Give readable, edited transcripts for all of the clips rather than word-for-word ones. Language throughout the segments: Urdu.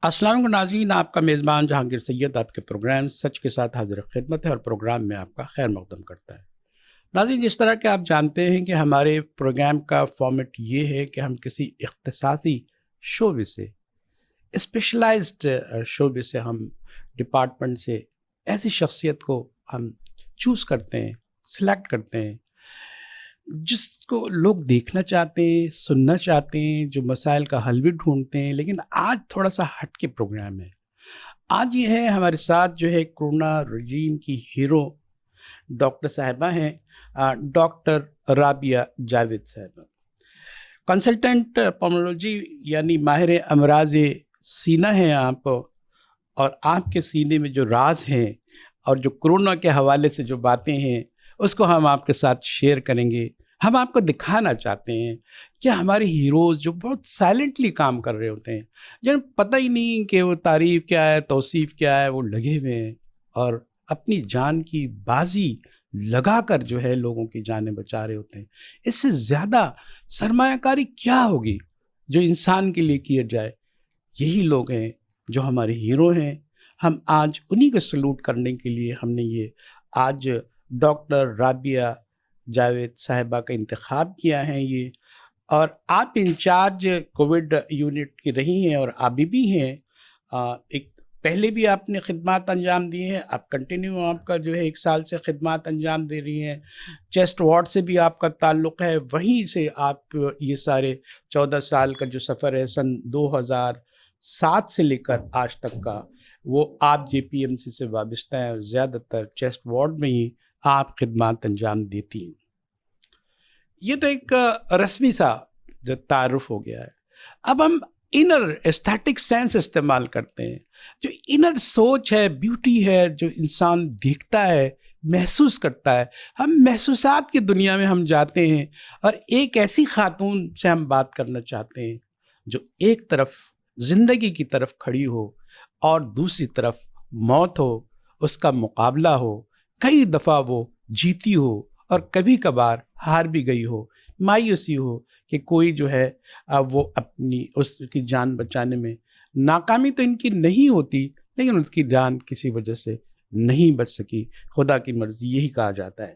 السلام علیکم ناظرین، آپ کا میزبان جہانگیر سید آپ کے پروگرام سچ کے ساتھ حاضر خدمت ہے اور پروگرام میں آپ کا خیر مقدم کرتا ہے۔ ناظرین، جس طرح کہ آپ جانتے ہیں کہ ہمارے پروگرام کا فارمیٹ یہ ہے کہ ہم کسی اختصاصی شعبے سے، اسپیشلائزڈ شعبے سے، ہم ڈپارٹمنٹ سے ایسی شخصیت کو ہم چوز کرتے ہیں، سلیکٹ کرتے ہیں جس کو لوگ دیکھنا چاہتے ہیں، سننا چاہتے ہیں، جو مسائل کا حل بھی ڈھونڈتے ہیں۔ لیکن آج تھوڑا سا ہٹ کے پروگرام ہے۔ آج یہ ہے ہمارے ساتھ جو ہے کورونا رجیم کی ہیرو ڈاکٹر صاحبہ ہیں، ڈاکٹر رابعہ جاوید صاحبہ، کنسلٹنٹ پلمونولوجی یعنی ماہر امراض سینہ ہیں آپ، اور آپ کے سینے میں جو راز ہیں اور جو کورونا کے حوالے سے جو باتیں ہیں اس کو ہم آپ کے ساتھ شیئر کریں گے۔ ہم آپ کو دکھانا چاہتے ہیں کہ ہمارے ہیروز جو بہت سائلنٹلی کام کر رہے ہوتے ہیں، جنہیں پتہ ہی نہیں کہ وہ تعریف کیا ہے، توصیف کیا ہے، وہ لگے ہوئے ہیں اور اپنی جان کی بازی لگا کر جو ہے لوگوں کی جانیں بچا رہے ہوتے ہیں۔ اس سے زیادہ سرمایہ کاری کیا ہوگی جو انسان کے لیے کیا جائے؟ یہی لوگ ہیں جو ہمارے ہیرو ہیں۔ ہم آج انہی کو سلوٹ کرنے کے لیے ہم نے یہ آج ڈاکٹر رابعہ جاوید صاحبہ کا انتخاب کیا ہے یہ، اور آپ انچارج کووڈ یونٹ کی رہی ہیں اور ابھی بھی ہیں۔ ایک پہلے بھی آپ نے خدمات انجام دی ہیں، آپ کنٹینیو آپ کا جو ہے 1 سال سے خدمات انجام دے رہی ہیں۔ چیسٹ وارڈ سے بھی آپ کا تعلق ہے، وہیں سے آپ یہ سارے 14 سال کا جو سفر ہے سن 2007 سے لے کر آج تک کا، وہ آپ جے پی ایم سی سے وابستہ ہیں اور زیادہ تر چیسٹ وارڈ میں ہی آپ خدمات انجام دیتی ہیں۔ یہ تو ایک رسمی سا جو تعارف ہو گیا ہے۔ اب ہم انر ایستھیٹک سینس استعمال کرتے ہیں، جو انر سوچ ہے، بیوٹی ہے، جو انسان دیکھتا ہے، محسوس کرتا ہے۔ ہم محسوسات کی دنیا میں ہم جاتے ہیں اور ایک ایسی خاتون سے ہم بات کرنا چاہتے ہیں جو ایک طرف زندگی کی طرف کھڑی ہو اور دوسری طرف موت ہو، اس کا مقابلہ ہو، کئی دفعہ وہ جیتی ہو اور کبھی کبھار ہار بھی گئی ہو، مایوسی ہو کہ کوئی جو ہے وہ اپنی اس کی جان بچانے میں ناکامی تو ان کی نہیں ہوتی، لیکن اس کی جان کسی وجہ سے نہیں بچ سکی، خدا کی مرضی یہی کہا جاتا ہے۔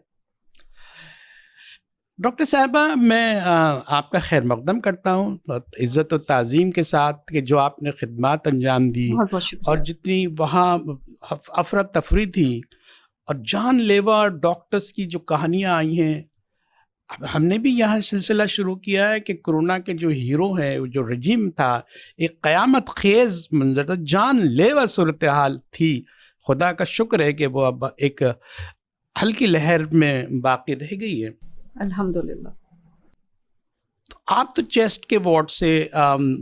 ڈاکٹر صاحبہ، میں آپ کا خیر مقدم کرتا ہوں عزت و تعظیم کے ساتھ کہ جو آپ نے خدمات انجام دی بہت بہت شکریہ۔ اور جتنی وہاں افراتفری تھی اور جان لیوا ڈاکٹرز کی جو کہانیاں آئی ہیں، اب ہم نے بھی یہاں سلسلہ شروع کیا ہے کہ کورونا کے جو ہیرو ہے، جو رجیم تھا، ایک قیامت خیز منظر تھا، جان لیوا صورتحال تھی۔ خدا کا شکر ہے کہ وہ اب ایک ہلکی لہر میں باقی رہ گئی ہے، الحمدللہ۔ تو آپ تو چیسٹ کے وارڈ سے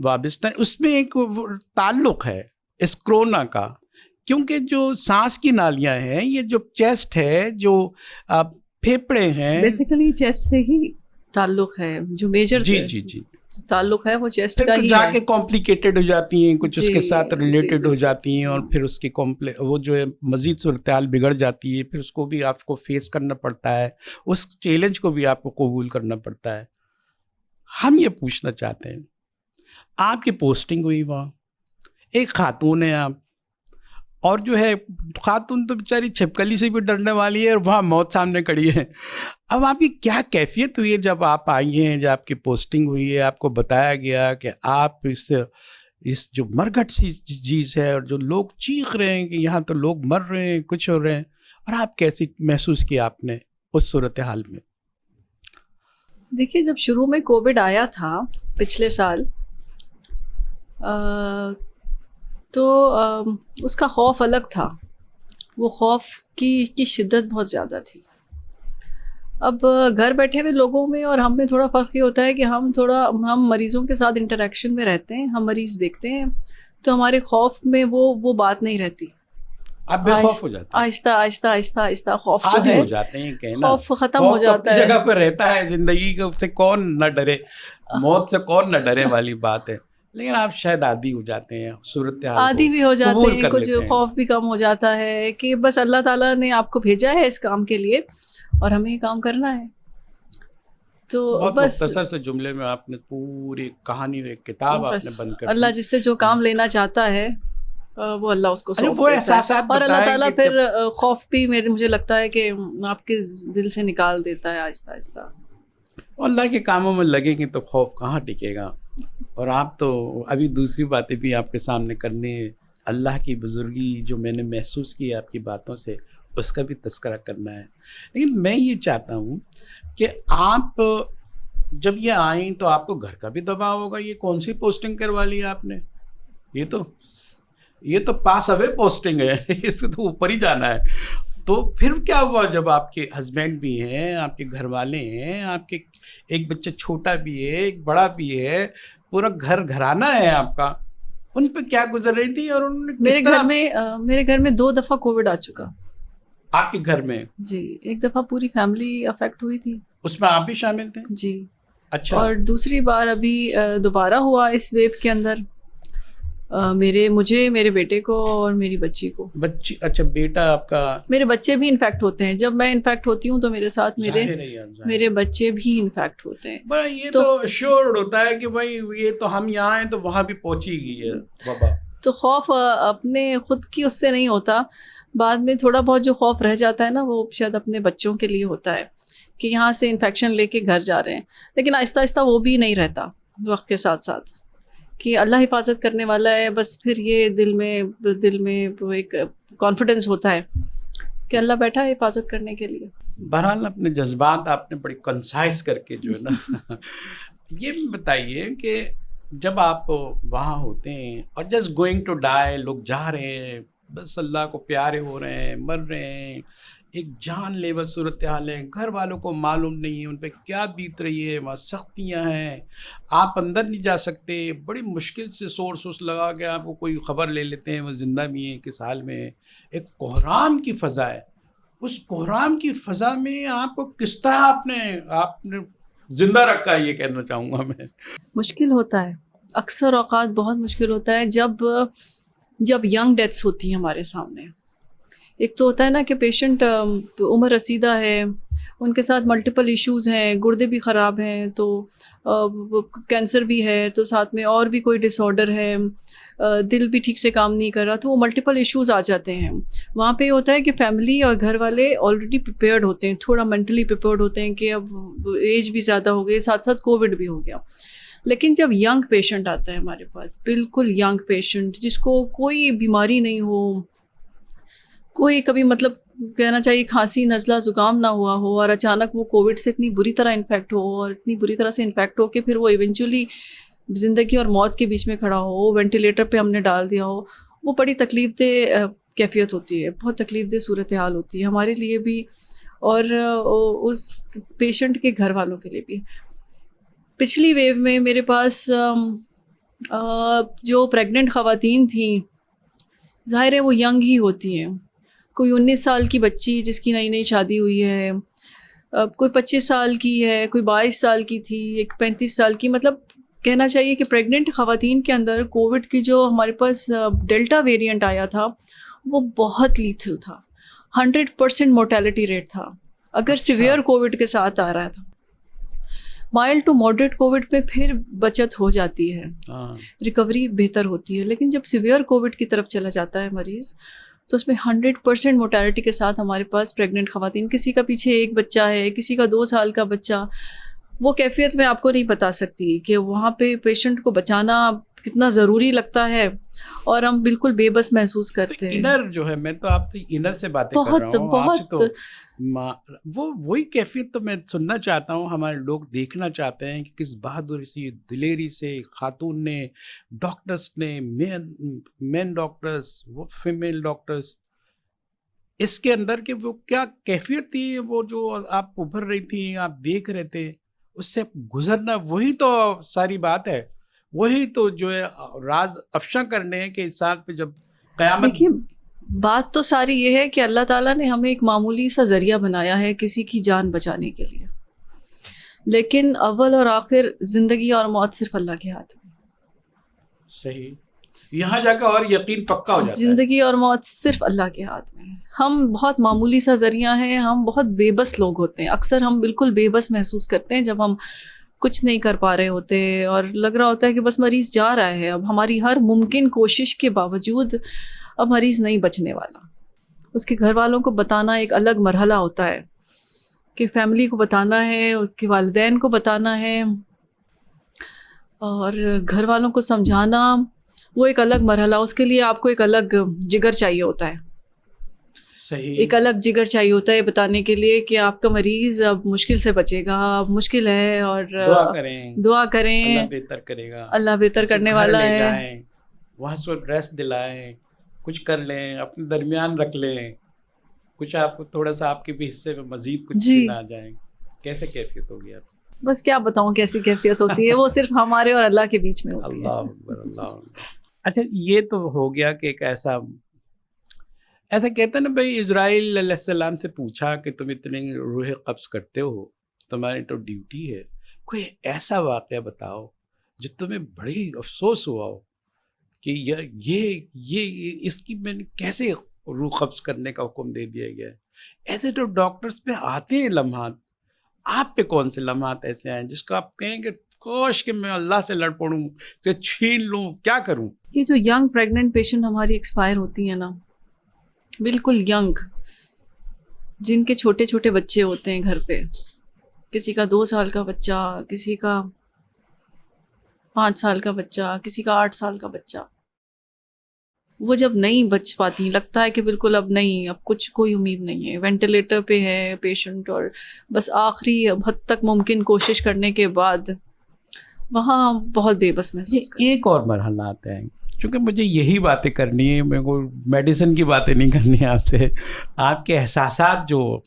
وابستہ ہیں، اس میں ایک تعلق ہے اس کورونا کا، کیونکہ جو سانس کی نالیاں ہیں، یہ جو چیسٹ ہے، جو پھیپھڑے ہیں، بیسیکلی چیسٹ سے ہی تعلق ہے، جو میجر جی تعلق ہے وہ چیسٹ کا پھر ہی جا ہے۔ کے کمپلیکیٹڈ ہو جاتی ہیں، کچھ اس کے ساتھ ریلیٹڈ ہو بالکل۔ جاتی ہیں، اور پھر اس کی وہ جو ہے مزید صورتحال بگڑ جاتی ہے، پھر اس کو بھی آپ کو فیس کرنا پڑتا ہے، اس چیلنج کو بھی آپ کو قبول کرنا پڑتا ہے۔ ہم یہ پوچھنا چاہتے ہیں، آپ کی پوسٹنگ ہوئی وہاں، ایک خاتون ہیں آپ، اور جو ہے خاتون تو بیچاری چھپکلی سے بھی ڈرنے والی ہے اور وہاا موت سامنے کھڑی ہے۔ اب آپ کی کیا کیفیت ہوئی ہے جب آپ آئی ہیں، جب آپ کی پوسٹنگ ہوئی ہے، آپ کو بتایا گیا کہ آپ اس جو مرگھٹ سی چیز ہے اور جو لوگ چیخ رہے ہیں کہ یہاں تو لوگ مر رہے ہیں، کچھ ہو رہے ہیں، اور آپ کیسی محسوس کیا آپ نے اس صورتحال میں؟ دیکھیے، جب شروع میں کووڈ آیا تھا پچھلے سال، تو اس کا خوف الگ تھا، وہ خوف کی شدت بہت زیادہ تھی۔ اب گھر بیٹھے ہوئے لوگوں میں اور ہم میں تھوڑا فرق یہ ہوتا ہے کہ ہم مریضوں کے ساتھ انٹریکشن میں رہتے ہیں، ہم مریض دیکھتے ہیں، تو ہمارے خوف میں وہ بات نہیں رہتی۔ آپ بے خوف ہو جاتے ہیں، آہستہ آہستہ آہستہ آہستہ خوف جو عادی ہے، ہو جاتے ہیں، کہنا خوف ختم ہو خوف تو جاتا اپنی ہے۔ جگہ پہ رہتا ہے، زندگی سے کون نہ ڈرے، موت سے کون نہ ڈرے والی بات ہے، لیکن آپ شاید عادی ہو جاتے ہیں، صورتحال کو عادی بھی ہو جاتے قبول ہیں، کر کچھ لیتے ہیں۔ خوف بھی کم ہو جاتا ہے کہ بس اللہ تعالیٰ نے آپ کو بھیجا ہے اس کام کے لیے اور ہمیں یہ کام کرنا ہے۔ تو بہت بس مختصر سے جملے میں آپ نے پوری کہانی اور ایک کتاب آپ نے بس بند کر اللہ دی. جس سے جو کام لینا چاہتا ہے وہ اللہ اس کو اچھا سونپ وہ دیتا ہے. احساسات اور اللہ بتائیں تعالیٰ کہ پھر خوف بھی مجھے لگتا ہے کہ آپ کے دل سے نکال دیتا ہے آہستہ آہستہ. اللہ کے کاموں میں لگیں گے تو خوف کہاں ٹکے گا. اور آپ تو ابھی دوسری باتیں بھی آپ کے سامنے کرنے، اللہ کی بزرگی جو میں نے محسوس کی آپ کی باتوں سے اس کا بھی تذکرہ کرنا ہے. لیکن میں یہ چاہتا ہوں کہ آپ جب یہ آئیں تو آپ کو گھر کا بھی دباؤ ہوگا. یہ کون سی پوسٹنگ کروا لی آپ نے؟ یہ تو پاس اوے پوسٹنگ ہے، اس کو تو اوپر ہی جانا ہے. تو پھر کیا ہوا جب آپ کے ہسبینڈ بھی ہیں، آپ کے گھر والے ہیں، آپ کے ایک بچہ چھوٹا بھی ہے، ایک بڑا بھی ہے، پورا گھر گھرانا ہے آپ کا، ان پہ کیا گزر رہی تھی اور انہوں نے کس طرح میرے گھر میں 2 دفعہ کووڈ آ چکا. آپ کے گھر میں؟ جی، ایک دفعہ پوری فیملی افیکٹ ہوئی تھی. اس میں آپ بھی شامل تھے؟ جی. اچھا. اور دوسری بار ابھی دوبارہ ہوا اس ویو کے اندر، مجھے، میرے بیٹے کو اور میری بچی کو. بچی؟ اچھا بیٹا آپ کا؟ میرے بچے بھی انفیکٹ ہوتے ہیں. جب میں انفیکٹ ہوتی ہوں تو میرے ساتھ میرے بچے بھی انفیکٹ ہوتے ہیں. بھائی یہ تو شیور ہوتا ہے کہ بھائی یہ تو ہم یہاں ہیں تو وہاں بھی پہنچی گئی ہے وبا. تو خوف اپنے خود کی اس سے نہیں ہوتا، بعد میں تھوڑا بہت جو خوف رہ جاتا ہے نا وہ شاید اپنے بچوں کے لیے ہوتا ہے کہ یہاں سے انفیکشن لے کے گھر جا رہے ہیں. لیکن آہستہ آہستہ وہ بھی نہیں رہتا وقت کے ساتھ ساتھ کہ اللہ حفاظت کرنے والا ہے. بس پھر یہ دل میں وہ ایک کانفیڈنس ہوتا ہے کہ اللہ بیٹھا ہے حفاظت کرنے کے لیے. بہرحال اپنے جذبات آپ نے بڑی کنسائز کر کے جو ہے نا یہ بتائیے کہ جب آپ وہاں ہوتے ہیں اور جسٹ گوئنگ ٹو ڈائی، لوگ جا رہے ہیں، بس اللہ کو پیارے ہو رہے ہیں، مر رہے ہیں، ایک جان لیوا صورتحال ہے، گھر والوں کو معلوم نہیں ہے ان پہ کیا بیت رہی ہے، وہاں سختیاں ہیں، آپ اندر نہیں جا سکتے، بڑی مشکل سے سورس لگا کے آپ کو کوئی خبر لے لیتے ہیں وہ زندہ بھی ہیں کس حال میں. ایک کوہرام کی فضا ہے. اس کوہرام کی فضا میں آپ کو کس طرح آپ نے زندہ رکھا ہے، یہ کہنا چاہوں گا میں. مشکل ہوتا ہے، اکثر اوقات بہت مشکل ہوتا ہے جب ینگ ڈیتھس ہوتی ہیں ہمارے سامنے. ایک تو ہوتا ہے نا کہ پیشنٹ عمر رسیدہ ہے، ان کے ساتھ ملٹیپل ایشوز ہیں، گردے بھی خراب ہیں، تو کینسر بھی ہے، تو ساتھ میں اور بھی کوئی ڈس آرڈر ہے، دل بھی ٹھیک سے کام نہیں کر رہا، تو وہ ملٹیپل ایشوز آ جاتے ہیں. وہاں پہ یہ ہوتا ہے کہ فیملی اور گھر والے آلریڈی پریپیئرڈ ہوتے ہیں، تھوڑا مینٹلی پریپیئرڈ ہوتے ہیں کہ اب ایج بھی زیادہ ہو گئی، ساتھ ساتھ کووڈ بھی ہو گیا. لیکن جب ینگ پیشنٹ آتا ہے ہمارے پاس، بالکل ینگ پیشنٹ جس کو کوئی بیماری نہیں ہو، کوئی کبھی مطلب کہنا چاہیے کھانسی نزلہ زکام نہ ہوا ہو، اور اچانک وہ کووڈ سے اتنی بری طرح انفیکٹ ہو، اور اتنی بری طرح سے انفیکٹ ہو کہ پھر وہ ایونچولی زندگی اور موت کے بیچ میں کھڑا ہو، وینٹیلیٹر پہ ہم نے ڈال دیا ہو، وہ بڑی تکلیف دہ کیفیت ہوتی ہے، بہت تکلیف دہ صورتحال ہوتی ہے ہمارے لیے بھی اور اس پیشنٹ کے گھر والوں کے لیے بھی. پچھلی ویو میں میرے پاس جو پریگننٹ خواتین تھیں، ظاہر ہے وہ ینگ ہی ہوتی ہیں. کوئی 19 سال کی بچی جس کی نئی شادی ہوئی ہے، کوئی 25 سال کی ہے، کوئی 22 سال کی تھی، ایک 35 سال کی. مطلب کہنا چاہیے کہ پریگننٹ خواتین کے اندر کووڈ کی جو ہمارے پاس ڈیلٹا ویریئنٹ آیا تھا وہ بہت لیتھل تھا، 100% مورٹیلٹی ریٹ تھا اگر سیویئر کووڈ کے ساتھ آ رہا تھا. مائلڈ ٹو ماڈریٹ کووڈ پہ پھر بچت ہو جاتی ہے، ریکوری بہتر ہوتی ہے، لیکن جب سیویئر کووڈ کی طرف چلا جاتا ہے مریض تو اس میں 100% مورٹیلٹی کے ساتھ ہمارے پاس پریگننٹ خواتین، کسی کا پیچھے ایک بچہ ہے، کسی کا 2 سال کا بچہ، وہ کیفیت میں آپ کو نہیں بتا سکتی کہ وہاں پہ پیشنٹ کو بچانا کتنا ضروری لگتا ہے، اور ہم بالکل بے بس محسوس کرتے ہیں. انر جو ہے، میں تو آپ سے انر سے باتیں کر رہا ہوں، آپ سے تو وہی کیفیت تو میں سننا چاہتا ہوں. ہمارے لوگ دیکھنا چاہتے ہیں کہ کس بہادری سے، دلیری سے خاتون نے، ڈاکٹرس نے، مین ڈاکٹرس، وہ فیمیل ڈاکٹرس، اس کے اندر کہ وہ کیا کیفیت تھی، وہ جو آپ ابھر رہی تھی، آپ دیکھ رہے تھے، اس سے گزرنا، وہی تو ساری بات ہے. وہی تو جو ہے راز افشاں کرنے ہیں کہ انسان پہ جب قیامت. دیکھیے بات تو ساری یہ ہے کہ اللہ تعالیٰ نے ہمیں ایک معمولی سا ذریعہ بنایا ہے کسی کی جان بچانے کے لیے، لیکن اول اور آخر زندگی اور موت صرف اللہ کے ہاتھ میں. صحیح. یہاں جا کے اور یقین پکا ہو جاتا ہے. زندگی اور موت صرف اللہ کے ہاتھ میں ہے. ہم بہت معمولی سا ذریعہ ہیں, ہم بہت بے بس لوگ ہوتے ہیں. اکثر ہم بالکل بے بس محسوس کرتے ہیں جب ہم کچھ نہیں کر پا رہے ہوتے اور لگ رہا ہوتا ہے کہ بس مریض جا رہا ہے. اب ہماری ہر ممکن کوشش کے باوجود اب مریض نہیں بچنے والا. اس کے گھر والوں کو بتانا ایک الگ مرحلہ ہوتا ہے, کہ فیملی کو بتانا ہے, اس کے والدین کو بتانا ہے, اور گھر والوں کو سمجھانا وہ ایک الگ مرحلہ. اس کے لیے آپ کو ایک الگ جگر چاہیے ہوتا ہے. صحیح. ایک الگ جگر چاہیے ہوتا ہے بتانے کے لیے کہ آپ کا مریض اب مشکل سے بچے گا, اب مشکل ہے, اور دعا کریں, اللہ بہتر کرے گا, اللہ بہتر کرنے والا ہے. جائیں وہاں سے ریسٹ دلائیں, کچھ کر لیں, اپنے درمیان رکھ لیں, کچھ آپ کو تھوڑا سا آپ کے بھی حصے میں مزید کچھ نہ جائیں. کیسے کیفیت ہوگی آپ؟ بس کیا بتاؤں کیسی کیفیت ہوتی ہے, وہ صرف ہمارے اور اللہ کے بیچ میں ہوتی ہے. اللہ اکبر, اللہ اکبر. اچھا یہ تو ہو گیا کہ ایک ایسا کہتے ہیں نا بھائی, اسرائیل علیہ السلام سے پوچھا کہ تم اتنی روح قبض کرتے ہو, تمہاری تو ڈیوٹی ہے, کوئی ایسا واقعہ بتاؤ جو تمہیں بڑی افسوس ہوا ہو کہ یہ اس کی میں نے کیسے روح قبض کرنے کا حکم دے دیا گیا ہے. ایسے تو ڈاکٹرز پہ آتے ہیں لمحات, آپ پہ کون سے لمحات ایسے ہیں جس کو آپ کہیں کہ کوش کہ میں اللہ سے لڑ پڑوں, سے چھین لوں, کیا کروں؟ یہ جو ینگ پریگننٹ پیشنٹ ہماری ایکسپائر ہوتی ہیں نا, بالکل ینگ, جن کے چھوٹے چھوٹے بچے ہوتے ہیں گھر پہ, کسی کا 2 سال کا بچہ, کسی کا 5 سال کا بچہ, کسی کا 8 سال کا بچہ, وہ جب نہیں بچ پاتی, لگتا ہے کہ بالکل اب نہیں, اب کچھ کوئی امید نہیں ہے, وینٹیلیٹر پہ ہے پیشنٹ, اور بس آخری حد تک ممکن کوشش کرنے کے بعد وہاں بہت بے بس محسوس کرتے ہیں. ایک اور مرحلہ آتا ہے, چونکہ مجھے یہی باتیں کرنی ہے, میرے کو میڈیسن کی باتیں نہیں کرنی ہے آپ سے. آپ کے احساسات جو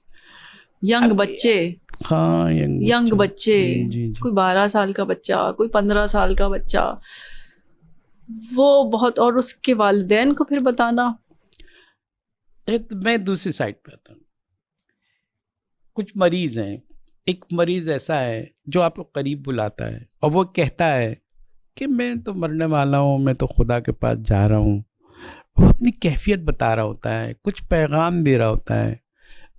ینگ بچے, ہاں ینگ بچے, کوئی 12 سال کا بچہ, کوئی 15 سال کا بچہ, وہ بہت, اور اس کے والدین کو پھر بتانا. میں دوسری سائڈ پہ آتا ہوں. کچھ مریض ہیں, ایک مریض ایسا ہے جو آپ کو قریب بلاتا ہے اور وہ کہتا ہے کہ میں تو مرنے والا ہوں, میں تو خدا کے پاس جا رہا ہوں. وہ اپنی کیفیت بتا رہا ہوتا ہے, کچھ پیغام دے رہا ہوتا ہے,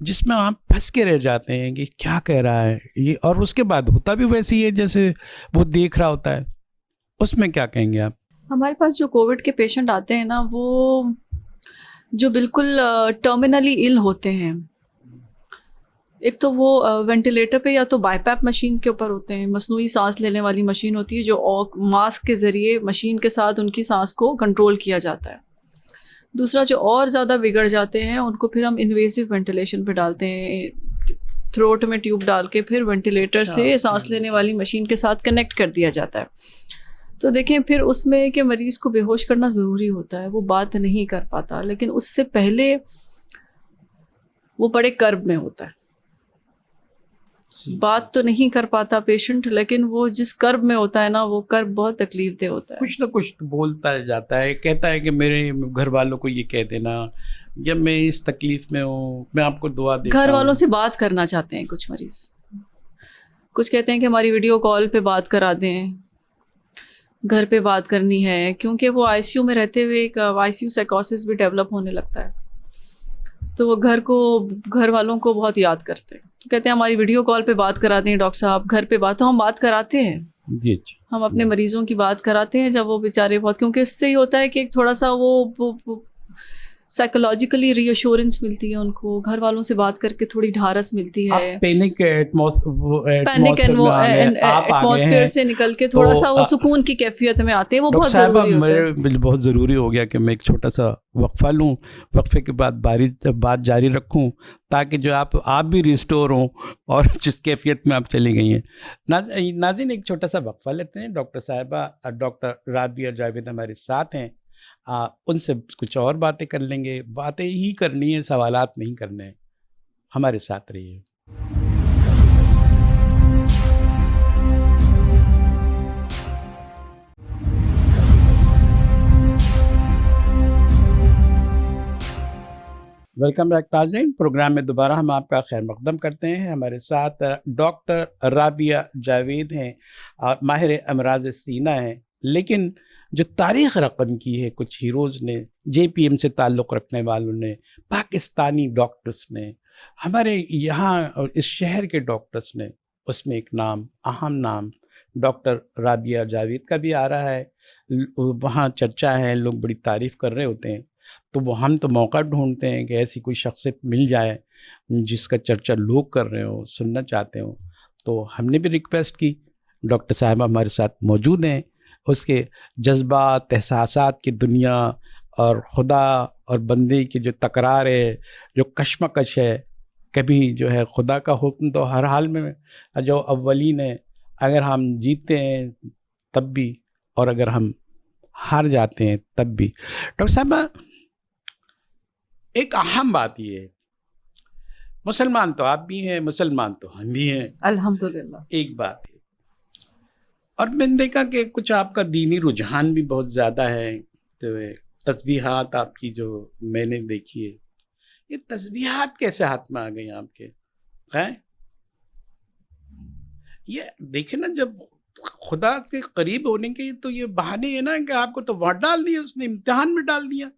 جس میں آپ پھنس کے رہ جاتے ہیں کہ کیا کہہ رہا ہے یہ, اور اس کے بعد ہوتا بھی ویسے ہی ہے جیسے وہ دیکھ رہا ہوتا ہے. اس میں کیا کہیں گے آپ؟ ہمارے پاس جو کووڈ کے پیشنٹ آتے ہیں نا, وہ جو بالکل ٹرمینلی ال ہوتے ہیں, ایک تو وہ وینٹیلیٹر پہ یا تو بائی پیپ مشین کے اوپر ہوتے ہیں, مصنوعی سانس لینے والی مشین ہوتی ہے جو ماسک کے ذریعے مشین کے ساتھ ان کی سانس کو کنٹرول کیا جاتا ہے. دوسرا جو اور زیادہ بگڑ جاتے ہیں ان کو پھر ہم انویزو وینٹیلیشن پہ ڈالتے ہیں, تھروٹ میں ٹیوب ڈال کے پھر وینٹیلیٹر سے سانس لینے والی مشین کے ساتھ کنیکٹ کر دیا جاتا ہے. تو دیکھیں پھر اس میں کہ مریض کو بے ہوش کرنا ضروری ہوتا ہے, وہ بات نہیں کر پاتا, لیکن اس سے پہلے وہ بڑے کرب میں ہوتا ہے. بات تو نہیں کر پاتا پیشنٹ, لیکن وہ جس کرب میں ہوتا ہے نا, وہ کرب بہت تکلیف دہ ہوتا ہے. کچھ نہ کچھ تو بولتا جاتا ہے, کہتا ہے کہ میرے گھر والوں کو یہ کہہ دینا, جب میں اس تکلیف میں ہوں میں آپ کو دعا دیتا ہوں. گھر والوں سے بات کرنا چاہتے ہیں کچھ مریض, کچھ کہتے ہیں کہ ہماری ویڈیو کال پہ بات کرا دیں, گھر پہ بات کرنی ہے, کیونکہ وہ آئی سی یو میں رہتے ہوئے ایک آئی سی یو سائیکوسس بھی ڈیولپ ہونے لگتا ہے, تو وہ گھر والوں کو بہت یاد کرتے ہیں. تو کہتے ہیں ہماری ویڈیو کال پہ بات کراتے ہیں ڈاکٹر صاحب, گھر پہ بات, تو ہم بات کراتے ہیں. جی ہم اپنے مریضوں کی بات کراتے ہیں جب وہ بیچارے بہت, کیونکہ اس سے ہی ہوتا ہے کہ ایک تھوڑا سا وہ سائیکولوجیکل ری ایشورنس ملتی ہے ان کو, گھر والوں سے بات کر کے تھوڑی ڈھارس ملتی ہے. پینک ایٹماسفیئر سے نکل کے تھوڑا سا وہ سکون کی کیفیت میں آتے ہیں, وہ بہت ضروری ہوتا ہے. بہت ضروری ہو گیا کہ میں ایک چھوٹا سا وقفہ لوں, وقفے کے بعد بات جاری رکھوں, تاکہ جو آپ بھی ریسٹور ہوں اور جس کیفیت میں آپ چلی گئی ہیں. ناظرین ایک چھوٹا سا وقفہ لیتے ہیں. ڈاکٹر صاحبہ ڈاکٹر رابعہ جاوید ہمارے ساتھ ہیں, ان سے کچھ اور باتیں کر لیں گے. باتیں ہی کرنی ہے, سوالات نہیں کرنے ہیں. ہمارے ساتھ رہیے. ویلکم بیک ناظرین. پروگرام میں دوبارہ ہم آپ کا خیر مقدم کرتے ہیں. ہمارے ساتھ ڈاکٹر رابعہ جاوید ہیں, ماہر امراض سینہ ہیں, لیکن جو تاریخ رقم کی ہے کچھ ہیروز نے، جے پی ایم سے تعلق رکھنے والوں نے، پاکستانی ڈاکٹرز نے، ہمارے یہاں اس شہر کے ڈاکٹرز نے. اس میں ایک نام، اہم نام ڈاکٹر رابعہ جاوید کا بھی آ رہا ہے. وہاں چرچا ہے، لوگ بڑی تعریف کر رہے ہوتے ہیں. تو وہ ہم تو موقع ڈھونڈتے ہیں کہ ایسی کوئی شخصیت مل جائے جس کا چرچا لوگ کر رہے ہوں، سننا چاہتے ہوں. تو ہم نے بھی ریکویسٹ کی. ڈاکٹر صاحبہ ہمارے ساتھ موجود ہیں. اس کے جذبات، احساسات کی دنیا اور خدا اور بندے کی جو تکرار ہے، جو کشمکش ہے، کبھی جو ہے خدا کا حکم تو ہر حال میں جو اولین ہے، اگر ہم جیتے ہیں تب بھی اور اگر ہم ہار جاتے ہیں تب بھی. ڈاکٹر صاحبہ ایک اہم بات یہ ہے، مسلمان تو آپ بھی ہیں، مسلمان تو ہم بھی ہیں، الحمدللہ. ایک بات ہے. اور میں نے دیکھا کہ کچھ آپ کا دینی رجحان بھی بہت زیادہ ہے. تو تسبیحات آپ کی جو میں نے دیکھی ہے، یہ تسبیحات کیسے ہاتھ میں آ گئی آپ کے ہیں؟ یہ دیکھیں نا، جب خدا کے قریب ہونے کے تو یہ بہانے ہیں نا کہ آپ کو تو وہاں ڈال دیا، اس نے امتحان میں ڈال دیا.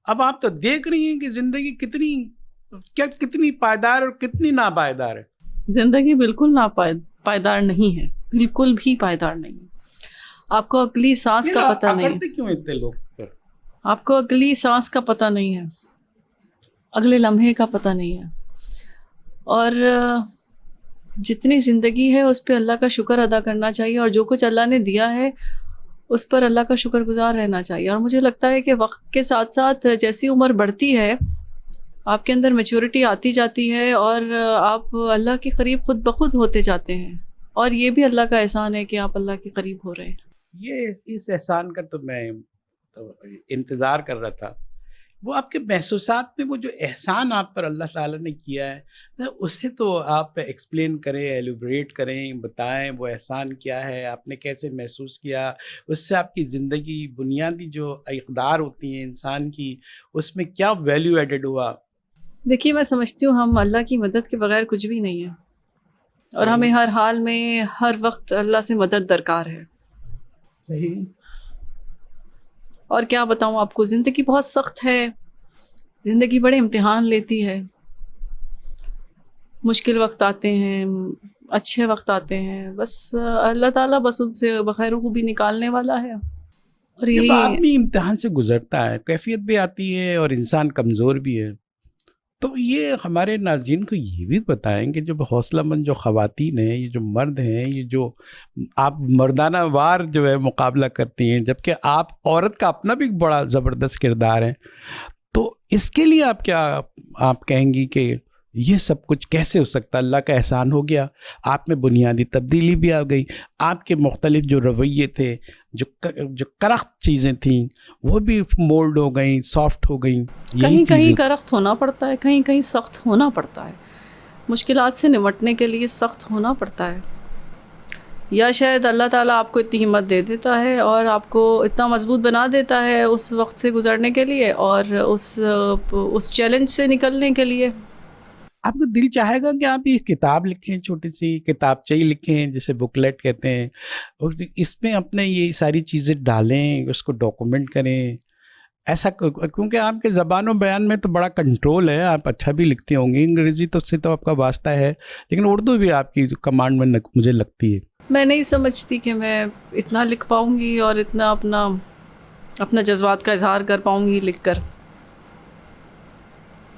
اب آپ تو دیکھ رہی ہیں کہ زندگی کتنی پائیدار اور کتنی ناپائیدار ہے. زندگی بالکل پائیدار نہیں ہے، بالکل بھی پائیدار نہیں ہے. آپ کو اگلی سانس کا پتہ نہیں ہے. کیوں اتنے لوگ پر؟ آپ کو اگلی سانس کا پتہ نہیں ہے، اگلے لمحے کا پتہ نہیں ہے. اور جتنی زندگی ہے اس پہ اللہ کا شکر ادا کرنا چاہیے، اور جو کچھ اللہ نے دیا ہے اس پر اللہ کا شکر گزار رہنا چاہیے. اور مجھے لگتا ہے کہ وقت کے ساتھ ساتھ جیسی عمر بڑھتی ہے آپ کے اندر میچورٹی آتی جاتی ہے، اور آپ اللہ کے قریب خود بخود ہوتے جاتے ہیں. اور یہ بھی اللہ کا احسان ہے کہ آپ اللہ کے قریب ہو رہے ہیں. یہ اس احسان کا تو میں انتظار کر رہا تھا. وہ آپ کے محسوسات میں وہ جو احسان آپ پر اللہ تعالیٰ نے کیا ہے، اسے تو آپ ایکسپلین کریں، ایلیبریٹ کریں، بتائیں وہ احسان کیا ہے، آپ نے کیسے محسوس کیا، اس سے آپ کی زندگی، بنیادی جو اقدار ہوتی ہیں انسان کی، اس میں کیا ویلیو ایڈڈ ہوا. دیکھیے، میں سمجھتی ہوں ہم اللہ کی مدد کے بغیر کچھ بھی نہیں ہیں، اور ہمیں ہر حال میں ہر وقت اللہ سے مدد درکار ہے. صحیح. اور کیا بتاؤں آپ کو، زندگی بہت سخت ہے، زندگی بڑے امتحان لیتی ہے. مشکل وقت آتے ہیں، اچھے وقت آتے ہیں، بس اللہ تعالیٰ بس ان سے بخیر و خوبی نکالنے والا ہے. اور جب یہی آدمی امتحان سے گزرتا ہے، کیفیت بھی آتی ہے اور انسان کمزور بھی ہے. تو یہ ہمارے ناظرین کو یہ بھی بتائیں کہ جو حوصلہ مند جو خواتین ہیں، یہ جو مرد ہیں، یہ جو آپ مردانہ وار جو ہے مقابلہ کرتی ہیں، جبکہ آپ عورت کا اپنا بھی بڑا زبردست کردار ہے. تو اس کے لیے آپ کہیں گی کہ یہ سب کچھ کیسے ہو سکتا؟ اللہ کا احسان ہو گیا، آپ میں بنیادی تبدیلی بھی آ گئی، آپ کے مختلف جو رویے تھے، جو کرخت چیزیں تھیں، وہ بھی مولڈ ہو گئیں، سافٹ ہو گئیں. کہیں کہیں کرخت ہونا پڑتا ہے، کہیں کہیں سخت ہونا پڑتا ہے. مشکلات سے نمٹنے کے لیے سخت ہونا پڑتا ہے. یا شاید اللہ تعالیٰ آپ کو اتنی ہمت دے دیتا ہے اور آپ کو اتنا مضبوط بنا دیتا ہے اس وقت سے گزرنے کے لیے اور اس چیلنج سے نکلنے کے لیے. آپ کو دل چاہے گا کہ آپ یہ کتاب لکھیں، چھوٹی سی کتابچے لکھیں جسے بکلیٹ کہتے ہیں، اور اس میں اپنے یہ ساری چیزیں ڈالیں، اس کو ڈاکومنٹ کریں. ایسا کیونکہ آپ کے زبان و بیان میں تو بڑا کنٹرول ہے، آپ اچھا بھی لکھتے ہوں گے، انگریزی تو سے تو آپ کا واسطہ ہے، لیکن اردو بھی آپ کی کمانڈ میں مجھے لگتی ہے. میں نہیں سمجھتی کہ میں اتنا لکھ پاؤں گی اور اتنا اپنا جذبات کا اظہار کر پاؤں گی لکھ کر.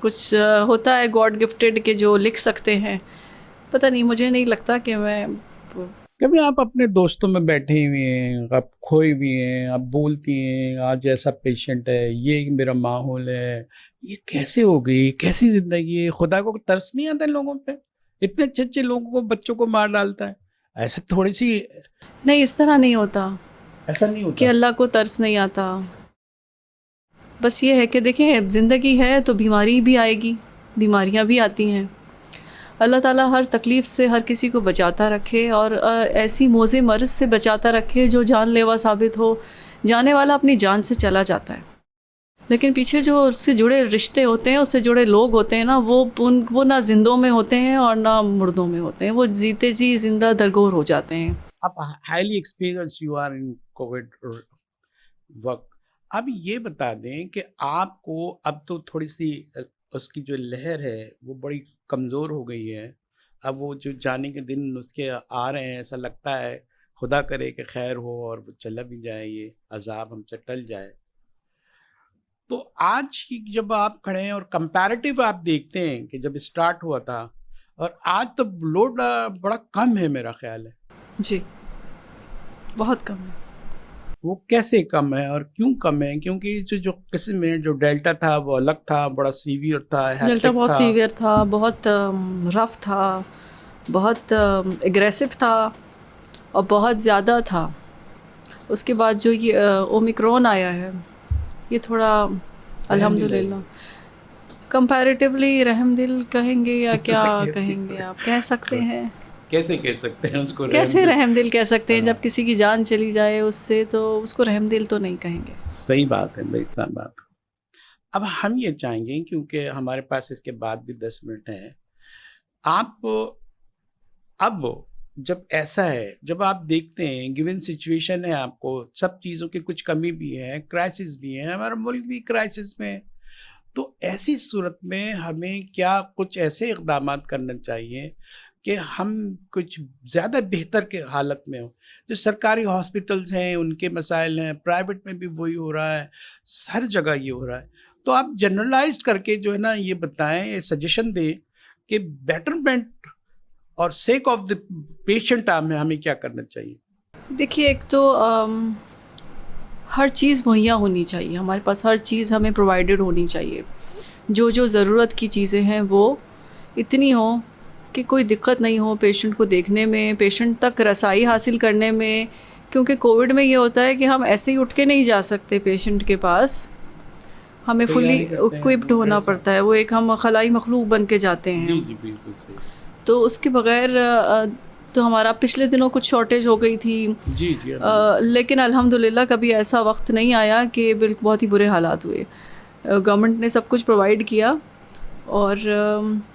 کچھ ہوتا ہے گاڈ گفٹیڈ کہ جو لکھ سکتے ہیں، پتہ نہیں، مجھے نہیں لگتا کہ میں. کبھی آپ اپنے دوستوں میں بیٹھے ہوئے ہیں، آپ کھوئے بھی ہیں، آپ بولتی ہیں آج ایسا پیشنٹ ہے، یہ میرا ماحول ہے، یہ کیسے ہو گئی، کیسی زندگی ہے؟ خدا کو ترس نہیں آتا لوگوں پہ؟ اتنے اچھے اچھے لوگوں کو، بچوں کو مار ڈالتا ہے. ایسے تھوڑی سی نہیں، اس طرح نہیں ہوتا، ایسا نہیں ہوتا کہ اللہ کو ترس نہیں آتا. بس یہ ہے کہ دیکھیں، زندگی ہے تو بیماری بھی آئے گی، بیماریاں بھی آتی ہیں. اللہ تعالیٰ ہر تکلیف سے ہر کسی کو بچاتا رکھے، اور ایسی موذ مرض سے بچاتا رکھے جو جان لیوا ثابت ہو. جانے والا اپنی جان سے چلا جاتا ہے، لیکن پیچھے جو اس سے جڑے رشتے ہوتے ہیں، اس سے جڑے لوگ ہوتے ہیں نا، وہ نہ زندوں میں ہوتے ہیں اور نہ مردوں میں ہوتے ہیں، وہ جیتے جی زندہ درگور ہو جاتے ہیں. آپ highly experience you are in Covid وقت. اب یہ بتا دیں کہ آپ کو اب تو تھوڑی سی اس کی جو لہر ہے وہ بڑی کمزور ہو گئی ہے. اب وہ جو جانے کے دن اس کے آ رہے ہیں، ایسا لگتا ہے خدا کرے کہ خیر ہو اور وہ چلا بھی جائے، یہ عذاب ہم سے ٹل جائے. تو آج کی جب آپ کھڑے ہیں اور کمپیریٹیو آپ دیکھتے ہیں کہ جب اسٹارٹ ہوا تھا اور آج تو لوڈ بڑا کم ہے میرا خیال ہے. جی بہت کم ہے. وہ کیسے کم ہے اور کیوں کم ہے؟ کیونکہ جو قسم ہے، جو ڈیلٹا تھا وہ الگ تھا، بڑا سیویئر تھا، ڈیلٹا ہیکٹک بہت تھا. سیویئر تھا، بہت رف تھا، بہت اگریسو تھا اور بہت زیادہ تھا. اس کے بعد جو یہ اومیکرون آیا ہے یہ تھوڑا الحمدللہ کمپیریٹیولی رحم دل کہیں گے یا کیا کہیں گے، آپ کہہ سکتے ہیں. کیسے کہہ سکتے ہیں اس کو؟ کیسے رحم دل کہہ سکتے ہیں؟ جب کسی کی جان چلی جائے اس سے تو اس کو رحم دل تو نہیں کہیں گے. صحیح بات ہے بھائی، صحیح بات. اب ہم یہ چاہیں گے کیونکہ ہمارے پاس اس کے بعد بھی 10 منٹ ہیں. آپ اب جب ایسا ہے، جب آپ دیکھتے ہیں گیون سچویشن ہے، آپ کو سب چیزوں کی کچھ کمی بھی ہے، کرائسس بھی ہے، ہمارا ملک بھی کرائسس میں ہے، تو ایسی صورت میں ہمیں کیا کچھ ایسے اقدامات کرنا چاہیے کہ ہم کچھ زیادہ بہتر کے حالت میں ہوں؟ جو سرکاری ہاسپٹلز ہیں ان کے مسائل ہیں، پرائیویٹ میں بھی وہی ہو رہا ہے، ہر جگہ یہ ہو رہا ہے. تو آپ جنرلائزڈ کر کے جو ہے نا یہ بتائیں، یہ سجیشن دیں کہ بیٹرمنٹ اور سیک آف دا پیشنٹ ہمیں کیا کرنا چاہیے. دیکھیے، ایک تو ہر چیز مہیا ہونی چاہیے، ہمارے پاس ہر چیز ہمیں پرووائڈڈ ہونی چاہیے. جو ضرورت کی چیزیں ہیں وہ اتنی ہوں کہ کوئی دقت نہیں ہو پیشنٹ کو دیکھنے میں، پیشنٹ تک رسائی حاصل کرنے میں. کیونکہ کووڈ میں یہ ہوتا ہے کہ ہم ایسے ہی اٹھ کے نہیں جا سکتے پیشنٹ کے پاس، ہمیں فلی اکوپڈ ہونا پڑتا ہے. وہ ایک ہم خلائی مخلوق بن کے جاتے ہیں. جی بالکل صحیح. تو اس کے بغیر تو ہمارا پچھلے دنوں کچھ شارٹیج ہو گئی تھی. جی لیکن الحمدللہ کبھی ایسا وقت نہیں آیا کہ بالکل بہت ہی برے حالات ہوئے. گورنمنٹ نے سب کچھ پرووائڈ کیا، اور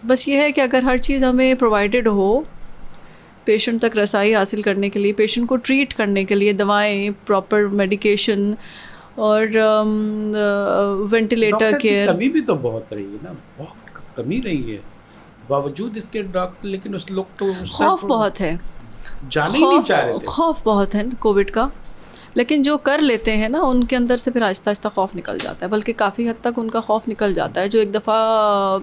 بس یہ ہے کہ اگر ہر چیز ہمیں پرووائڈڈ ہو پیشنٹ تک رسائی حاصل کرنے کے لیے، پیشنٹ کو ٹریٹ کرنے کے لیے دوائیں، پراپر میڈیکیشن اور وینٹیلیٹر کیئر. کمی بھی تو بہت رہی ہے نا، بہت کمی رہی ہے باوجود اس کے ڈاکٹر، لیکن اس لوگ تو خوف بہت ہے، جانے ہی نہیں چاہ رہے تھے. خوف بہت ہے کووڈ کا. لیکن جو کر لیتے ہیں نا ان کے اندر سے پھر آہستہ آہستہ خوف نکل جاتا ہے، بلکہ کافی حد تک ان کا خوف نکل جاتا ہے. جو ایک دفعہ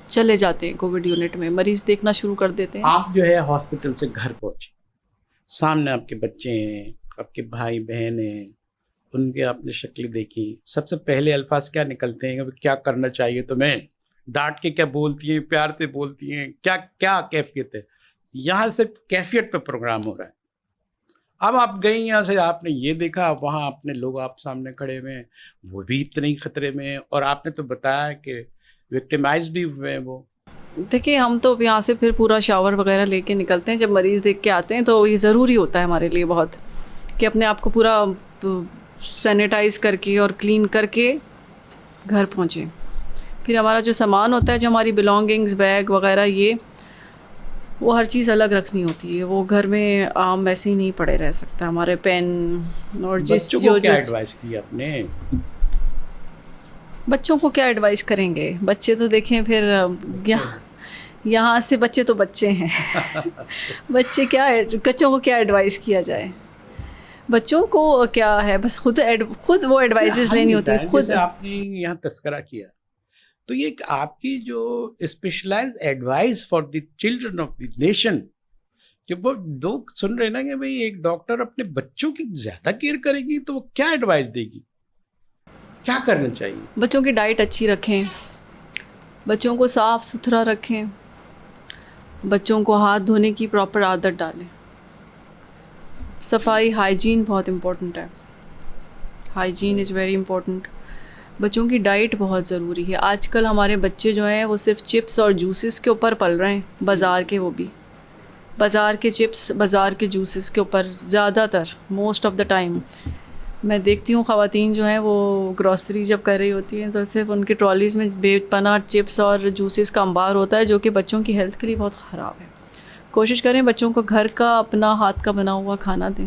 چلے جاتے ہیں کووڈ یونٹ میں، مریض دیکھنا شروع کر دیتے ہیں. آپ جو ہے ہاسپٹل سے گھر پہنچے، سامنے آپ کے بچے ہیں، آپ کے بھائی بہن ہیں، ان کے آپ نے شکل دیکھی، سب سے پہلے الفاظ کیا نکلتے ہیں کہ کیا کرنا چاہیے تمہیں؟ ڈانٹ کے کیا بولتی ہیں، پیار سے بولتی ہیں، کیا کیا کیفیت ہے؟ یہاں صرف کیفیت پہ پروگرام ہو رہا ہے. اب آپ گئیں یہاں سے، آپ نے یہ دیکھا وہاں اپنے لوگ آپ سامنے کھڑے ہوئے ہیں، وہ بھی اتنے ہی خطرے میں ہیں، اور آپ نے تو بتایا کہ وکٹیمائز بھی ہوئے ہیں وہ. دیکھیے، ہم تو یہاں سے پھر پورا شاور وغیرہ لے کے نکلتے ہیں جب مریض دیکھ کے آتے ہیں، تو یہ ضروری ہوتا ہے ہمارے لیے بہت کہ اپنے آپ کو پورا سینیٹائز کر کے اور کلین کر کے گھر پہنچیں. پھر ہمارا جو سامان ہوتا ہے، جو ہماری بلانگنگز، بیگ وغیرہ، یہ وہ ہر چیز الگ رکھنی ہوتی ہے. وہ گھر میں عام ویسے ہی نہیں پڑے رہ سکتا. ہمارے پین اور بچوں کو کیا ایڈوائز کی آپ نے؟ بچوں کو کیا ایڈوائز کریں گے؟ بچے تو دیکھیں پھر یہاں سے بچے تو بچے ہیں. بچوں کو کیا ایڈوائز کیا جائے؟ بچوں کو کیا ہے، بس خود وہ ایڈوائزز لینی ہوتی ہے. خود آپ نے یہاں تذکرہ کیا تو یہ آپ کی جو specialize advise for the children of the nation, کہ وہ لوگ سن رہے نا کہ بھئی ایک ڈاکٹر اپنے بچوں کی زیادہ کیئر کرے گی تو وہ کیا ایڈوائز دے گی، کیا کرنا چاہیے؟ بچوں کی ڈائٹ اچھی رکھیں، بچوں کو صاف ستھرا رکھیں، بچوں کو ہاتھ دھونے کی پراپر عادت ڈالیں. صفائی، ہائیجین بہت امپورٹنٹ ہے. Hygiene is very important. بچوں کی ڈائٹ بہت ضروری ہے. آج کل ہمارے بچے جو ہیں وہ صرف چپس اور جوسز کے اوپر پل رہے ہیں، بازار کے، وہ بھی بازار کے چپس، بازار کے جوسز کے اوپر زیادہ تر، موسٹ آف دا ٹائم. میں دیکھتی ہوں خواتین جو ہیں وہ گروسری جب کر رہی ہوتی ہیں تو صرف ان کی ٹرالیز میں بے پناہ چپس اور جوسز کا انبار ہوتا ہے، جو کہ بچوں کی ہیلتھ کے لیے بہت خراب ہے. کوشش کریں بچوں کو گھر کا اپنا ہاتھ کا بنا ہوا کھانا دیں.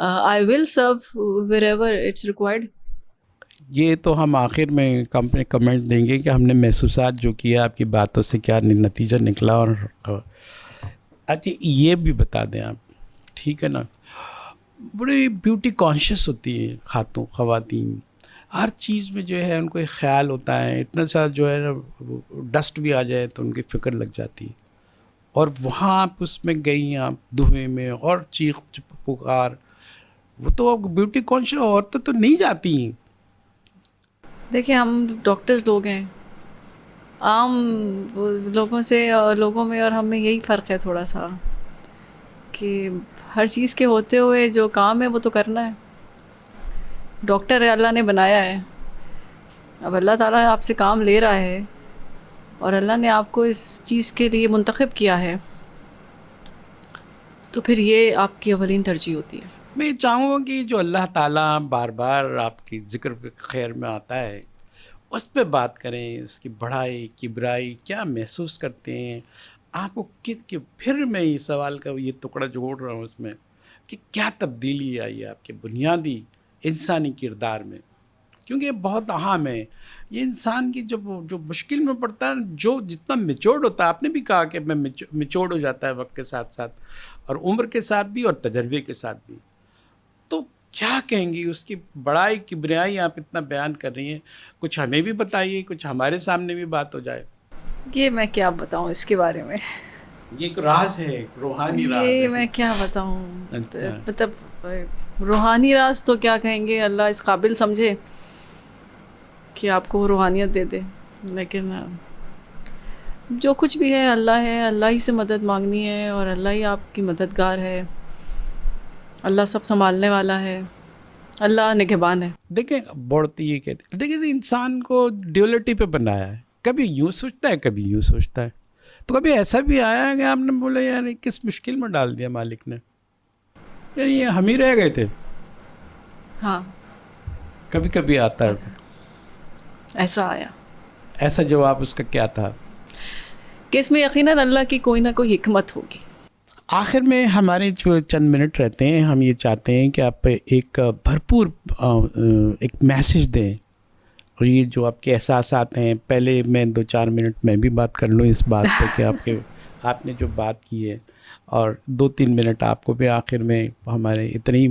I will serve wherever it's required. یہ تو ہم آخر میں کمنٹ دیں گے کہ ہم نے محسوسات جو کیا آپ کی باتوں سے کیا نتیجہ نکلا. اور اچھا یہ بھی بتا دیں آپ, ٹھیک ہے نا, بڑی بیوٹی کانشیس ہوتی ہے خواتین, ہر چیز میں جو ہے ان کو ایک خیال ہوتا ہے, اتنا سا جو ہے نا ڈسٹ بھی آ جائے تو ان کی فکر لگ جاتی ہے. اور وہاں آپ اس میں گئی آپ دھویں میں اور چیخ پکار, وہ تو بیوٹی کانشیس عورتیں تو نہیں جاتی ہیں. دیکھیں ہم ڈاکٹرز لوگ ہیں, عام لوگوں سے اور لوگوں میں اور ہم میں یہی فرق ہے تھوڑا سا کہ ہر چیز کے ہوتے ہوئے جو کام ہے وہ تو کرنا ہے. ڈاکٹر اللہ نے بنایا ہے, اب اللہ تعالیٰ آپ سے کام لے رہا ہے اور اللہ نے آپ کو اس چیز کے لیے منتخب کیا ہے, تو پھر یہ آپ کی اولین ترجیح ہوتی ہے. میں چاہوں گا کہ جو اللہ تعالیٰ بار بار آپ کی ذکر پہ خیر میں آتا ہے اس پہ بات کریں, اس کی بڑائی کبرائی کیا محسوس کرتے ہیں آپ کو. پھر میں یہ سوال کا یہ ٹکڑا جوڑ رہا ہوں اس میں کہ کیا تبدیلی آئی ہے آپ کے بنیادی انسانی کردار میں, کیونکہ یہ بہت اہم ہے. یہ انسان کی جو مشکل میں پڑتا ہے, جو جتنا میچورڈ ہوتا ہے, آپ نے بھی کہا کہ میں میچورڈ ہو جاتا ہے وقت کے ساتھ ساتھ اور عمر کے ساتھ بھی اور تجربے کے ساتھ بھی, تو کیا کہیں گی اس کی بڑائی کبریائی آپ اتنا بیان کر رہی ہیں, کچھ ہمیں بھی بتائیے, کچھ ہمارے سامنے بھی بات ہو جائے. یہ میں کیا بتاؤں اس کے بارے میں, یہ ایک راز ہے, ایک روحانی راز ہے. یہ میں کیا بتاؤں, اچھا. مطلب روحانی راز تو کیا کہیں گے, اللہ اس قابل سمجھے کہ آپ کو وہ روحانیت دے دے, لیکن جو کچھ بھی ہے اللہ ہی سے مدد مانگنی ہے اور اللہ ہی آپ کی مددگار ہے. اللہ سب سنبھالنے والا ہے, اللہ نگہبان ہے. دیکھیں بڑھتی یہ کہتے ہیں, لیکن انسان کو ڈیولٹی پہ بنایا ہے, کبھی یوں سوچتا ہے کبھی یوں سوچتا ہے. تو کبھی ایسا بھی آیا ہے کہ آپ نے بولا یار کس مشکل میں ڈال دیا مالک نے, یہ ہم ہی رہ گئے تھے. ہاں کبھی کبھی آتا ہے ایسا آیا. ایسا جواب اس کا کیا تھا کہ اس میں یقیناً اللہ کی کوئی نہ کوئی حکمت ہوگی. آخر میں ہمارے جو چند منٹ رہتے ہیں, ہم یہ چاہتے ہیں کہ آپ ایک بھرپور ایک میسج دیں, اور یہ جو آپ کے احساسات ہیں, پہلے میں 2-4 منٹ میں بھی بات کر لوں اس بات پہ کہ آپ نے جو بات کی ہے, اور 2-3 منٹ آپ کو بھی آخر میں, ہمارے اتنی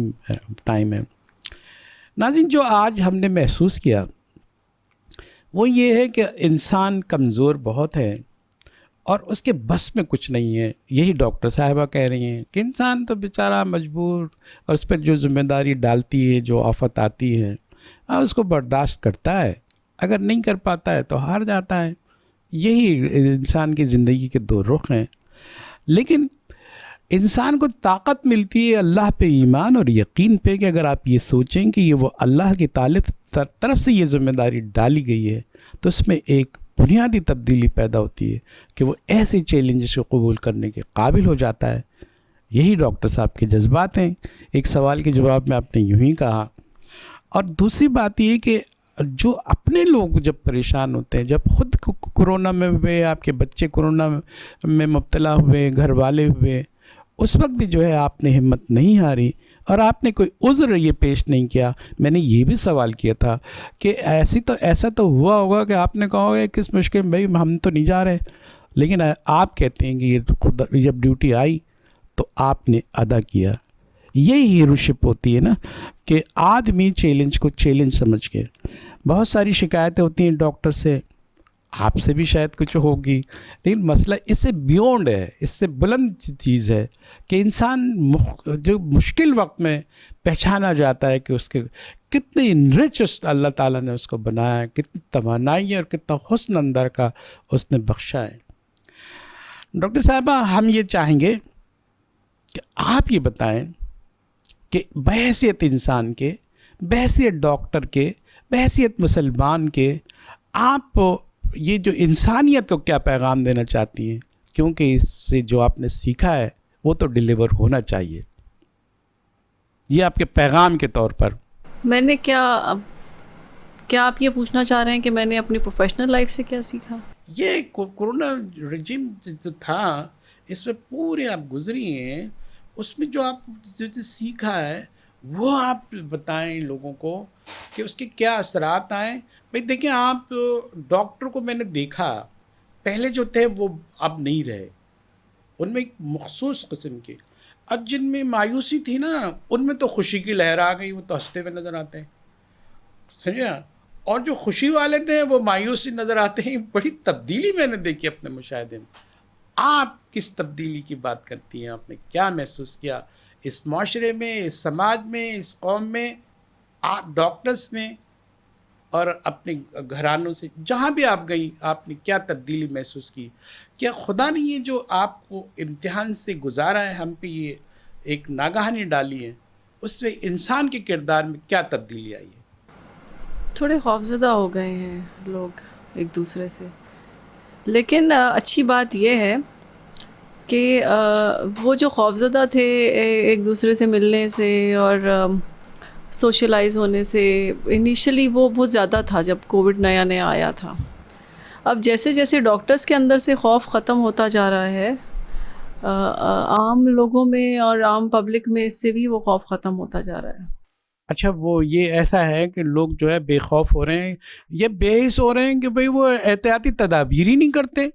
ٹائم ہے. ناظرین, جو آج ہم نے محسوس کیا وہ یہ ہے کہ انسان کمزور بہت ہے اور اس کے بس میں کچھ نہیں ہے. یہی ڈاکٹر صاحبہ کہہ رہی ہیں کہ انسان تو بیچارہ مجبور, اور اس پر جو ذمہ داری ڈالتی ہے, جو آفت آتی ہے, اس کو برداشت کرتا ہے. اگر نہیں کر پاتا ہے تو ہار جاتا ہے. یہی انسان کی زندگی کے 2 رخ ہیں. لیکن انسان کو طاقت ملتی ہے اللہ پہ ایمان اور یقین پہ, کہ اگر آپ یہ سوچیں کہ یہ وہ اللہ کی طرف سے یہ ذمہ داری ڈالی گئی ہے, تو اس میں ایک بنیادی تبدیلی پیدا ہوتی ہے کہ وہ ایسے چیلنجز کو قبول کرنے کے قابل ہو جاتا ہے. یہی ڈاکٹر صاحب کے جذبات ہیں. ایک سوال کے جواب میں آپ نے یوں ہی کہا. اور دوسری بات یہ کہ جو اپنے لوگ جب پریشان ہوتے ہیں, جب خود کورونا میں ہوئے, آپ کے بچے کورونا میں مبتلا ہوئے, گھر والے ہوئے, اس وقت بھی جو ہے آپ نے ہمت نہیں ہاری اور آپ نے کوئی عذر یہ پیش نہیں کیا. میں نے یہ بھی سوال کیا تھا کہ ایسا تو ہوا ہوگا کہ آپ نے کہا ہوگا کس مشکل میں, بھائی ہم تو نہیں جا رہے, لیکن آپ کہتے ہیں کہ یہ جب ڈیوٹی آئی تو آپ نے ادا کیا. یہی ہیروشپ ہوتی ہے نا, کہ آدمی چیلنج کو چیلنج سمجھ کے. بہت ساری شکایتیں ہوتی ہیں ڈاکٹر سے, آپ سے بھی شاید کچھ ہوگی, لیکن مسئلہ اس سے بیونڈ ہے, اس سے بلند چیز ہے کہ انسان جو مشکل وقت میں پہچانا جاتا ہے کہ اس کے کتنے انرچ اللہ تعالیٰ نے اس کو بنایا ہے, کتنی توانائی اور کتنا حسن اندر کا اس نے بخشا ہے. ڈاکٹر صاحبہ, ہم یہ چاہیں گے کہ آپ یہ بتائیں کہ بحیثیت انسان کے, بحیثیت ڈاکٹر کے, بحیثیت مسلمان کے, آپ یہ جو انسانیت کو کیا پیغام دینا چاہتی ہیں, کیونکہ اس سے جو آپ نے سیکھا ہے وہ تو ڈیلیور ہونا چاہیے. یہ آپ کے پیغام کے طور پر. میں نے کیا آپ یہ پوچھنا چاہ رہے ہیں کہ میں نے اپنی پروفیشنل لائف سے کیا سیکھا؟ یہ کورونا رجیم جو تھا, اس میں پورے آپ گزری ہیں, اس میں جو آپ سیکھا ہے وہ آپ بتائیں لوگوں کو کہ اس کے کیا اثرات آئیں. بھائی دیکھیں آپ ڈاکٹر کو میں نے دیکھا پہلے جو تھے وہ اب نہیں رہے، ان میں ایک مخصوص قسم کے، اب جن میں مایوسی تھی نا ان میں تو خوشی کی لہر آ گئی، وہ تو ہنستے ہوئے نظر آتے ہیں، سمجھا. اور جو خوشی والے تھے وہ مایوسی نظر آتے ہیں. بڑی تبدیلی میں نے دیکھی اپنے مشاہدے میں. آپ کس تبدیلی کی بات کرتی ہیں؟ آپ نے کیا محسوس کیا اس معاشرے میں، اس سماج میں، اس قوم میں، آپ ڈاکٹرز میں اور اپنے گھرانوں سے جہاں بھی آپ گئی، آپ نے کیا تبدیلی محسوس کی؟ کیا خدا نے یہ جو آپ کو امتحان سے گزارا ہے، ہم پہ یہ ایک ناگہانی ڈالی ہے، اس میں انسان کے کردار میں کیا تبدیلی آئی ہے؟ تھوڑے خوفزدہ ہو گئے ہیں لوگ ایک دوسرے سے، لیکن اچھی بات یہ ہے کہ وہ جو خوفزدہ تھے ایک دوسرے سے ملنے سے اور سوشلائز ہونے سے، انیشلی وہ بہت زیادہ تھا جب کووڈ نیا نیا آیا تھا. اب جیسے جیسے ڈاکٹرز کے اندر سے خوف ختم ہوتا جا رہا ہے، عام لوگوں میں اور عام پبلک میں اس سے بھی وہ خوف ختم ہوتا جا رہا ہے. اچھا، وہ یہ ایسا ہے کہ لوگ جو ہے بے خوف ہو رہے ہیں یا بے حس ہو رہے ہیں کہ بھئی وہ احتیاطی تدابیر ہی نہیں کرتے؟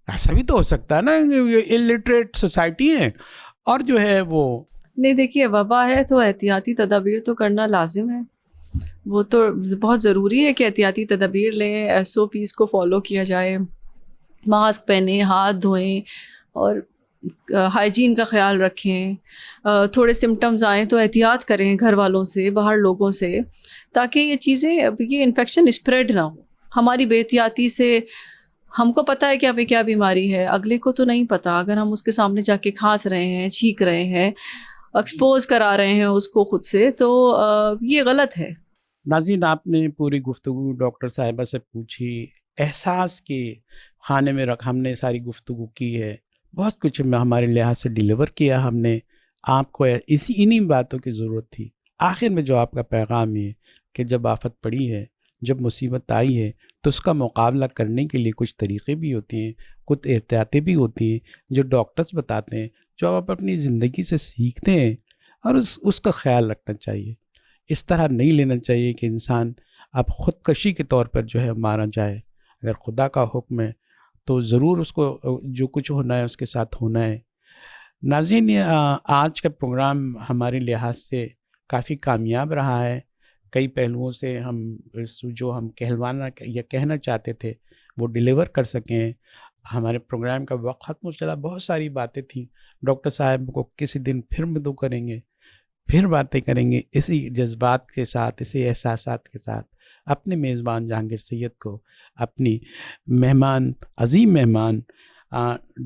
ایسا بھی تو ہو سکتا ہے نا کہ الٹریٹ سوسائٹی ہے اور جو ہے وہ. نہیں دیکھیے، وبا ہے تو احتیاطی تدابیر تو کرنا لازم ہے، وہ تو بہت ضروری ہے کہ احتیاطی تدابیر لیں، ایس او پیز کو فالو کیا جائے، ماسک پہنیں، ہاتھ دھوئیں اور ہائیجین کا خیال رکھیں. تھوڑے سمٹمز آئیں تو احتیاط کریں گھر والوں سے، باہر لوگوں سے، تاکہ یہ چیزیں، یہ انفیکشن اسپریڈ نہ ہو. ہماری بے احتیاطی سے ہم کو پتہ ہے کہ ہمیں کیا بیماری ہے، اگلے کو تو نہیں پتہ. اگر ہم اس کے سامنے جا کے کھانس رہے ہیں، چھینک رہے ہیں، ایکسپوز کرا رہے ہیں اس کو خود سے، تو یہ غلط ہے. ناظرین، آپ نے پوری گفتگو ڈاکٹر صاحبہ سے پوچھی، احساس کے خانے میں رکھ ہم نے ساری گفتگو کی ہے، بہت کچھ ہمارے لحاظ سے ڈیلیور کیا ہم نے. آپ کو انہی باتوں کی ضرورت تھی. آخر میں جو آپ کا پیغام ہے کہ جب آفت پڑی ہے، جب مصیبت آئی ہے، تو اس کا مقابلہ کرنے کے لیے کچھ طریقے بھی ہوتے ہیں، کچھ احتیاطیں بھی ہوتی ہیں جو ڈاکٹرز بتاتے ہیں، جو آپ اپنی زندگی سے سیکھتے ہیں، اور اس کا خیال رکھنا چاہیے. اس طرح نہیں لینا چاہیے کہ انسان اب خودکشی کے طور پر جو ہے مارا جائے. اگر خدا کا حکم ہے تو ضرور اس کو جو کچھ ہونا ہے اس کے ساتھ ہونا ہے. ناظرین، آج کا پروگرام ہمارے لحاظ سے کافی کامیاب رہا ہے. کئی پہلوؤں سے ہم جو ہم کہلوانا یا کہنا چاہتے تھے وہ ڈیلیور کر سکیں. ہمارے پروگرام کا وقت ختم ہو چلا، بہت ساری باتیں تھیں. ڈاکٹر صاحب کو کسی دن پھر مدعو کریں گے، پھر باتیں کریں گے اسی جذبات کے ساتھ، اسی احساسات کے ساتھ. اپنے میزبان جہانگیر سید کو، اپنی مہمان، عظیم مہمان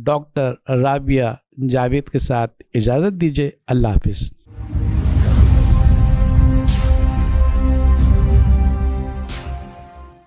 ڈاکٹر رابعہ جاوید کے ساتھ اجازت دیجیے. اللہ حافظ.